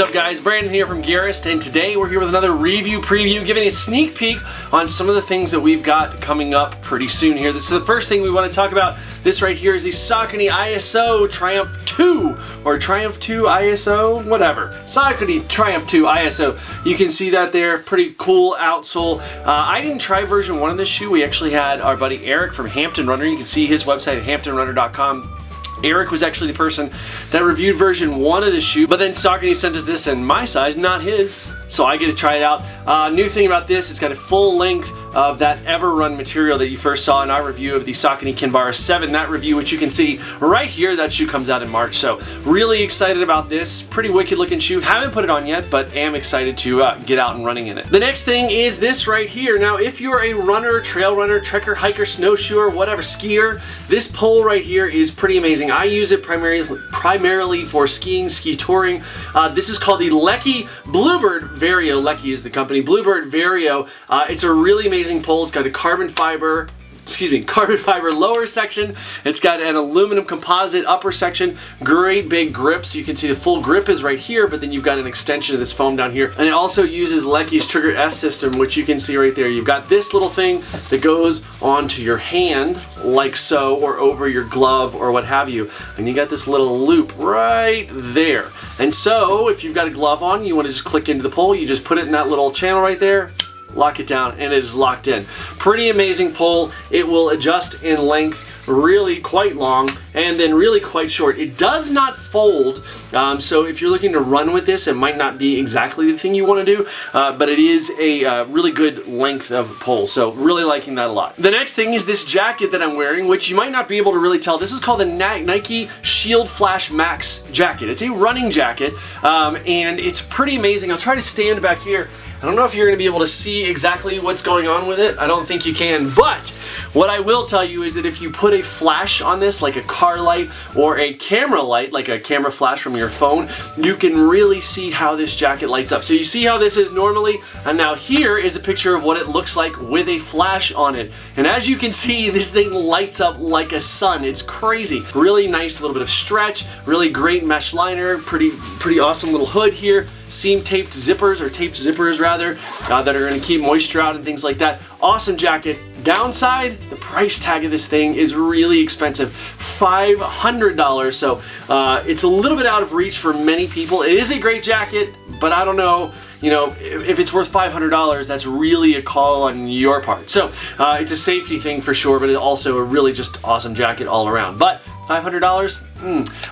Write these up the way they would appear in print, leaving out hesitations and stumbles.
What's up guys, Brandon here from Gearist, and today we're here with another review preview, giving a sneak peek on some of the things that we've got coming up pretty soon here. So the first thing we want to talk about, this right here is the Saucony ISO Triumph 2, or Triumph 2 ISO, whatever. Saucony Triumph 2 ISO. You can see that there, pretty cool outsole. I didn't try version 1 of this shoe. We actually had our buddy Eric from Hampton Runner. You can see his website at hamptonrunner.com. Eric was actually the person that reviewed version 1 of the shoe, but then Saucony sent us this in my size, not his, so I get to try it out. New thing about this, it's got a full length of that Everrun material that you first saw in our review of the Saucony Kinvara 7. That review, which you can see right here, that shoe comes out in March, so really excited about this. Pretty wicked looking shoe. Haven't put it on yet, but am excited to get out and running in it. The next thing is this right here. Now, if you're a runner, trail runner, trekker, hiker, snowshoer, whatever, skier, this pole right here is pretty amazing. I use it primarily for skiing, ski touring. This is called the Leki Blue Bird Vario. Leki is the company. Blue Bird Vario. It's a really amazing pole. It's got a carbon fiber lower section. It's got an aluminum composite upper section. Great big grips. You can see the full grip is right here, but then you've got an extension of this foam down here. And it also uses Leki's Trigger S system, which you can see right there. You've got this little thing that goes onto your hand, like so, or over your glove, or what have you. And you got this little loop right there. And so, if you've got a glove on, you want to just click into the pole, you just put it in that little channel right there, lock it down, and it is locked in. Pretty amazing pole. It will adjust in length, really quite long, and then really quite short. It does not fold, so if you're looking to run with this, it might not be exactly the thing you want to do, but it is a really good length of pole, so really liking that a lot. The next thing is this jacket that I'm wearing, which you might not be able to really tell. This is called the Nike Shield Flash Max jacket. It's a running jacket, and it's pretty amazing. I'll try to stand back here. I don't know if you're going to be able to see exactly what's going on with it. I don't think you can, but what I will tell you is that if you put a flash on this, like a car light or a camera light, like a camera flash from your phone, you can really see how this jacket lights up. So you see how this is normally, and now here is a picture of what it looks like with a flash on it. And as you can see, this thing lights up like a sun. It's crazy. Really nice little bit of stretch, really great mesh liner, pretty awesome little hood here. Seam taped zippers, or taped zippers rather, that are going to keep moisture out and things like that. Awesome jacket. Downside, the price tag of this thing is really expensive, $500. So it's a little bit out of reach for many people. It is a great jacket, but I don't know, you know, if it's worth $500, that's really a call on your part. So it's a safety thing for sure, but it's also a really just awesome jacket all around. But $500?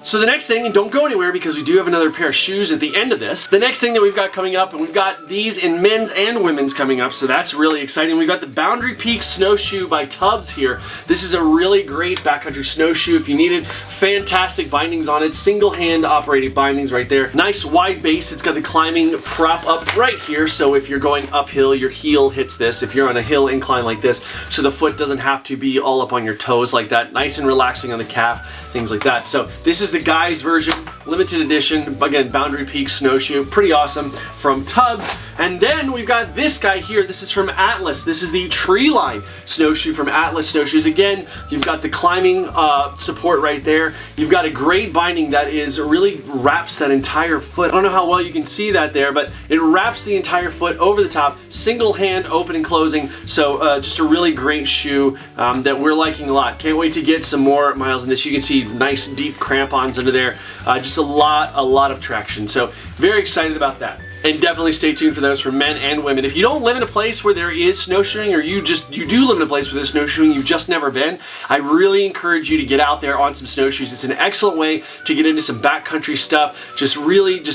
So the next thing, and don't go anywhere because we do have another pair of shoes at the end of this. The next thing that we've got coming up, and we've got these in men's and women's coming up, so that's really exciting. We've got the Boundary Peak Snowshoe by Tubbs here. This is a really great backcountry snowshoe if you need it. Fantastic bindings on it, single hand operated bindings right there. Nice wide base. It's got the climbing prop up right here, so if you're going uphill, your heel hits this. If you're on a hill incline like this, so the foot doesn't have to be all up on your toes like that. Nice and relaxing on the calf, things like that. So this is the guys version, limited edition, again, Boundary Peak Snowshoe, pretty awesome, from Tubbs. And then we've got this guy here. This is from Atlas. This is the Tree Line snowshoe from Atlas Snowshoes. Again, you've got the climbing support right there. You've got a great binding that is really wraps that entire foot. I don't know how well you can see that there, but it wraps the entire foot over the top, single hand open and closing. So just a really great shoe that we're liking a lot. Can't wait to get some more miles in this. You can see nice deep crampons under there. Just a lot of traction. So very excited about that. And definitely stay tuned for those for men and women. If you don't live in a place where there is snowshoeing, or you do live in a place where there's snowshoeing, you've just never been, I really encourage you to get out there on some snowshoes. It's an excellent way to get into some backcountry stuff, just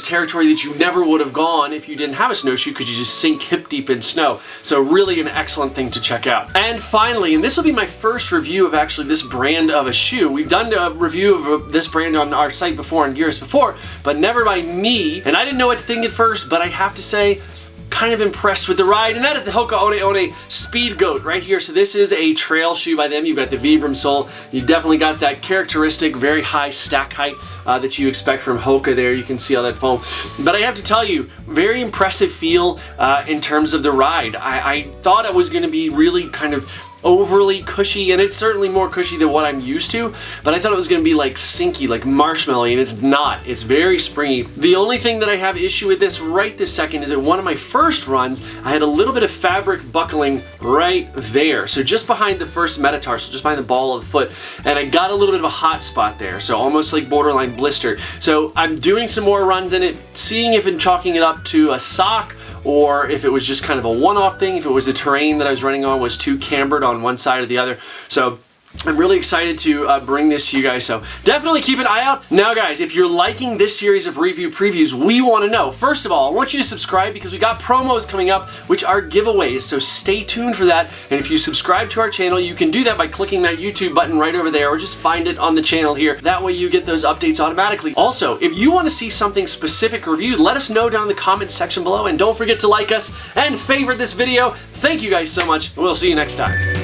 territory that you never would have gone if you didn't have a snowshoe, because you just sink hip deep in snow. So really an excellent thing to check out. And finally, and this will be my first review of actually this brand of a shoe. We've done a review of this brand on our site before, on Gearist before, but never by me. And I didn't know what to think at first, but I have to say, kind of impressed with the ride, and that is the Hoka One One Speedgoat right here. So this is a trail shoe by them. You've got the Vibram sole. You've definitely got that characteristic, very high stack height that you expect from Hoka there. You can see all that foam. But I have to tell you, very impressive feel in terms of the ride. I thought it was going to be really kind of overly cushy, and it's certainly more cushy than what I'm used to, but I thought it was gonna be like sinky, like marshmallowy, and it's not. It's very springy. The only thing that I have issue with this right this second is that one of my first runs, I had a little bit of fabric buckling right there. So just behind the first metatarsal, just behind the ball of the foot, and I got a little bit of a hot spot there, so almost like borderline blister. So I'm doing some more runs in it, seeing if I'm chalking it up to a sock, or if it was just kind of a one-off thing, if it was the terrain that I was running on was too cambered on one side or the other. So I'm really excited to bring this to you guys, so definitely keep an eye out. Now guys, if you're liking this series of review previews, we want to know. First of all, I want you to subscribe because we got promos coming up, which are giveaways, so stay tuned for that. And if you subscribe to our channel, you can do that by clicking that YouTube button right over there, or just find it on the channel here. That way you get those updates automatically. Also, if you want to see something specific reviewed, let us know down in the comments section below, and don't forget to like us and favorite this video. Thank you guys so much, and we'll see you next time.